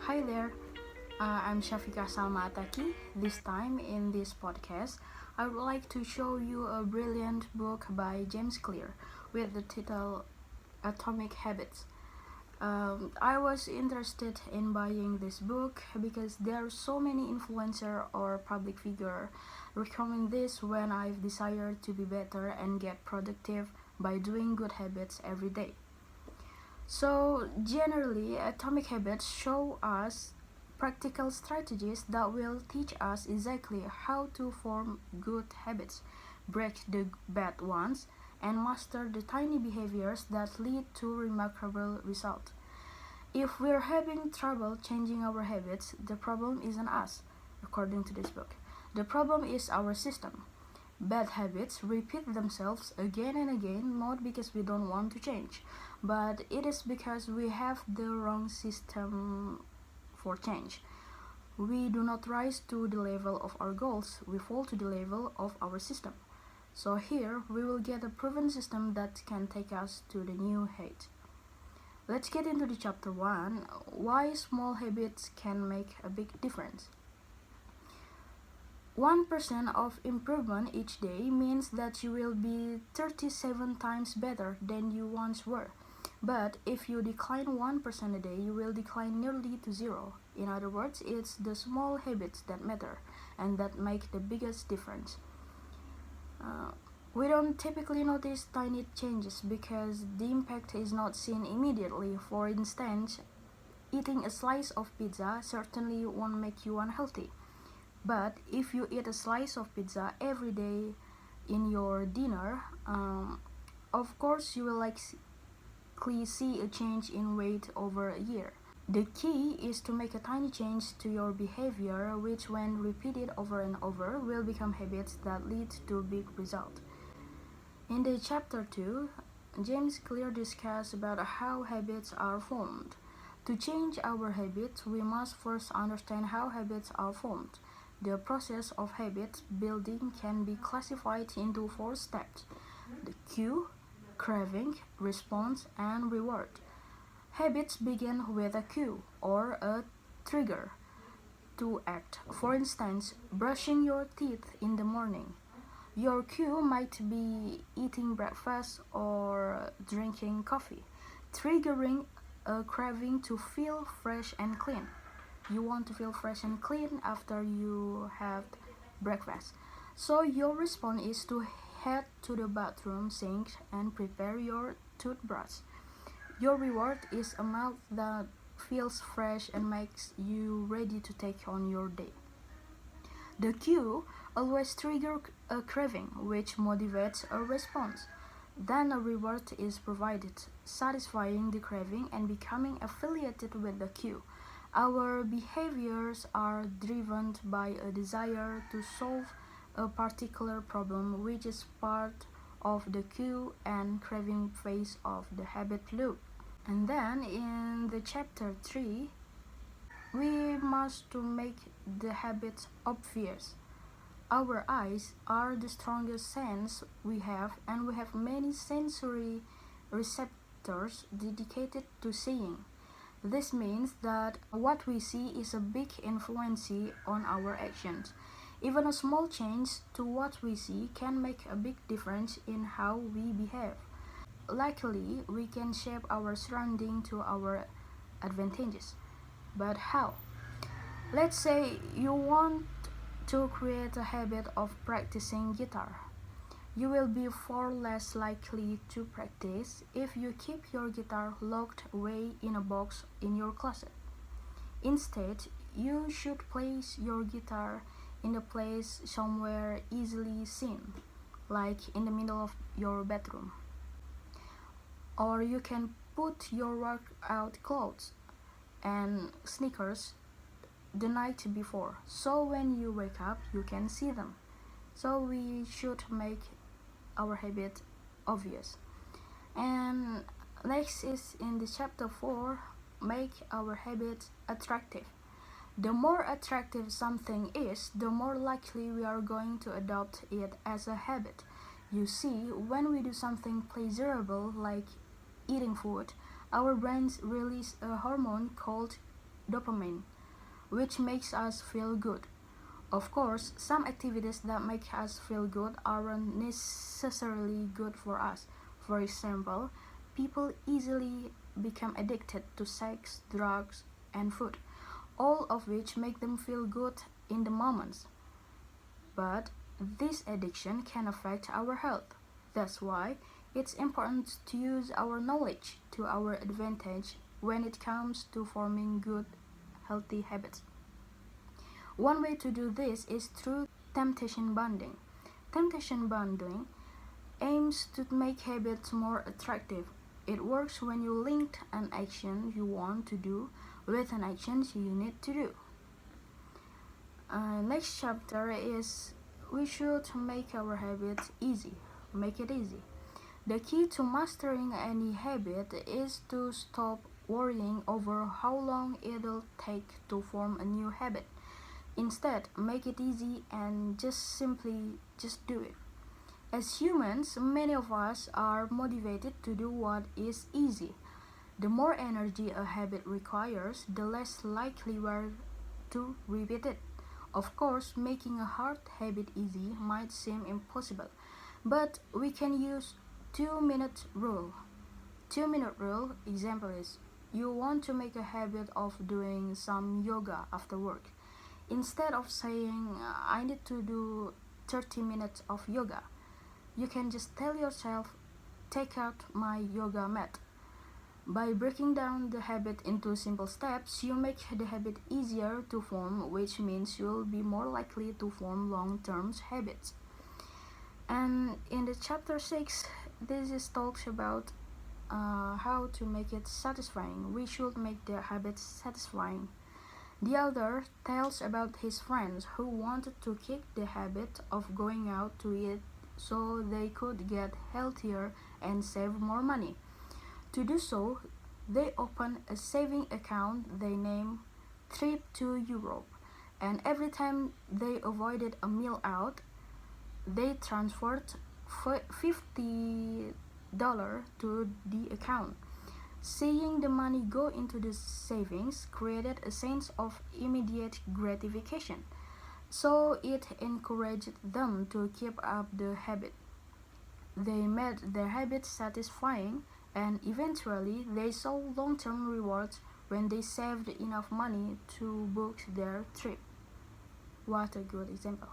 Hi there, I'm Syafiqah Salma Attaqiy. This time in this podcast, I would like to show you a brilliant book by James Clear with the title Atomic Habits. I was interested in buying this book because there are so many influencer or public figure recommend this when I've desired to be better and get productive by doing good habits every day. So, generally, atomic habits show us practical strategies that will teach us exactly how to form good habits, break the bad ones, and master the tiny behaviors that lead to remarkable results. If we're having trouble changing our habits, the problem isn't us, according to this book. The problem is our system. Bad habits repeat themselves again and again, not because we don't want to change, but it is because we have the wrong system for change. We do not rise to the level of our goals, we fall to the level of our system. So here we will get a proven system that can take us to the new height. Let's get into the chapter 1, why small habits can make a big difference. 1% of improvement each day means that you will be 37 times better than you once were. But if you decline 1% a day, you will decline nearly to zero. In other words, it's the small habits that matter and that make the biggest difference. We don't typically notice tiny changes because the impact is not seen immediately. For instance, eating a slice of pizza certainly won't make you unhealthy. But if you eat a slice of pizza every day in your dinner, of course you will likely see a change in weight over a year. The key is to make a tiny change to your behavior, which when repeated over and over will become habits that lead to big results. In the chapter 2, James Clear discusses about how habits are formed. To change our habits, we must first understand how habits are formed. The process of habit building can be classified into 4 steps: the cue, craving, response, and reward. Habits begin with a cue or a trigger to act. For instance, brushing your teeth in the morning. Your cue might be eating breakfast or drinking coffee, triggering a craving to feel fresh and clean. You want to feel fresh and clean after you have breakfast. So your response is to head to the bathroom sink and prepare your toothbrush. Your reward is a mouth that feels fresh and makes you ready to take on your day. The cue always triggers a craving, which motivates a response. Then a reward is provided, satisfying the craving and becoming affiliated with the cue. Our behaviors are driven by a desire to solve a particular problem, which is part of the cue and craving phase of the habit loop. And then in the chapter 3, we must to make the habit obvious. Our eyes are the strongest sense we have, and we have many sensory receptors dedicated to seeing. This means that what we see is a big influence on our actions. Even a small change to what we see can make a big difference in how we behave. Luckily, we can shape our surrounding to our advantages. But how? Let's say you want to create a habit of practicing guitar. You will be far less likely to practice if you keep your guitar locked away in a box in your closet. Instead, you should place your guitar in a place somewhere easily seen, like in the middle of your bedroom. Or you can put your workout clothes and sneakers the night before, so when you wake up you can see them. So we should make our habit obvious. And next is in the chapter 4, make our habit attractive. The more attractive something is, the more likely we are going to adopt it as a habit. You see, when we do something pleasurable like eating food, our brains release a hormone called dopamine, which makes us feel good. Of course, some activities that make us feel good aren't necessarily good for us. For example, people easily become addicted to sex, drugs, and food, all of which make them feel good in the moments. But this addiction can affect our health. That's why it's important to use our knowledge to our advantage when it comes to forming good, healthy habits. One way to do this is through temptation bonding. Temptation bonding aims to make habits more attractive. It works when you link an action you want to do with an action you need to do. Next chapter is we should make our habits easy. Make it easy. The key to mastering any habit is to stop worrying over how long it'll take to form a new habit. Instead, make it easy and just do it. As humans, many of us are motivated to do what is easy. The more energy a habit requires, the less likely we are to repeat it. Of course, making a hard habit easy might seem impossible, but we can use 2-minute rule. 2-minute rule example is you want to make a habit of doing some yoga after work. Instead of saying I need to do 30 minutes of yoga, you can just tell yourself take out my yoga mat. By breaking down the habit into simple steps, you make the habit easier to form, which means you'll be more likely to form long-term habits. And in the chapter 6, this is talks about how to make it satisfying. We should make the habit satisfying. The author tells about his friends who wanted to kick the habit of going out to eat so they could get healthier and save more money. To do so, they opened a saving account they named Trip to Europe, and every time they avoided a meal out, they transferred $50 to the account. Seeing the money go into the savings created a sense of immediate gratification, so it encouraged them to keep up the habit. They made their habit satisfying, and eventually they saw long-term rewards when they saved enough money to book their trip. What a good example.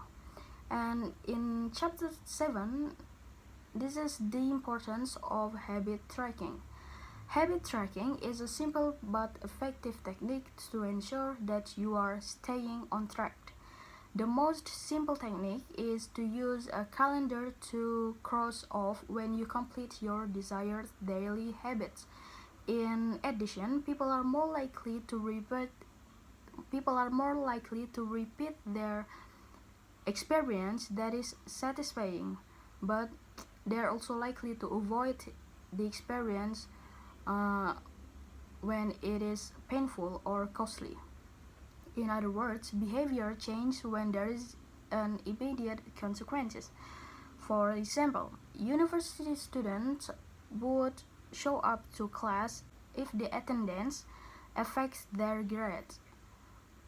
And in chapter 7, this is the importance of habit tracking. Habit tracking is a simple but effective technique to ensure that you are staying on track. The most simple technique is to use a calendar to cross off when you complete your desired daily habits. In addition, people are more likely to repeat their experience that is satisfying, but they are also likely to avoid the experience when it is painful or costly. In other words, behavior changes when there is an immediate consequences. For example, university students would show up to class if the attendance affects their grades,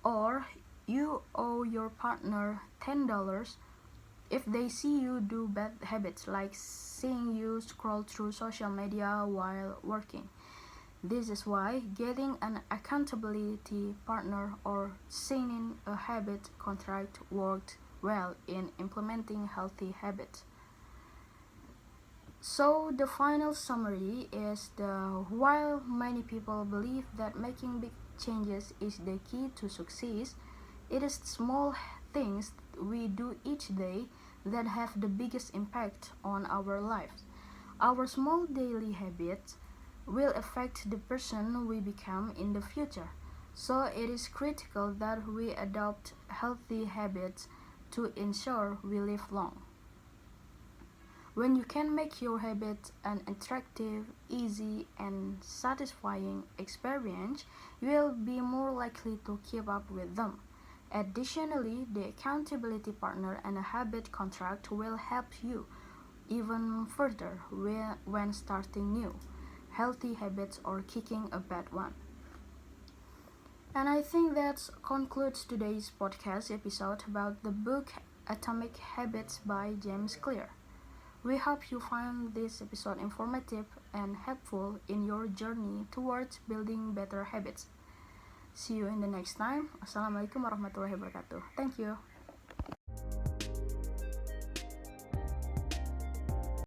or you owe your partner $10 if they see you do bad habits like seeing you scroll through social media while working. This is why getting an accountability partner or signing a habit contract worked well in implementing healthy habits. So the final summary is while many people believe that making big changes is the key to success, it is small things we do each day that have the biggest impact on our lives. Our small daily habits will affect the person we become in the future. So it is critical that we adopt healthy habits to ensure we live long. When you can make your habit an attractive, easy, and satisfying experience, you will be more likely to keep up with them. Additionally, the accountability partner and a habit contract will help you even further when starting new healthy habits or kicking a bad one. And I think that concludes today's podcast episode about the book Atomic Habits by James Clear. We hope you find this episode informative and helpful in your journey towards building better habits. See you in the next time. Assalamualaikum warahmatullahi wabarakatuh. Thank you.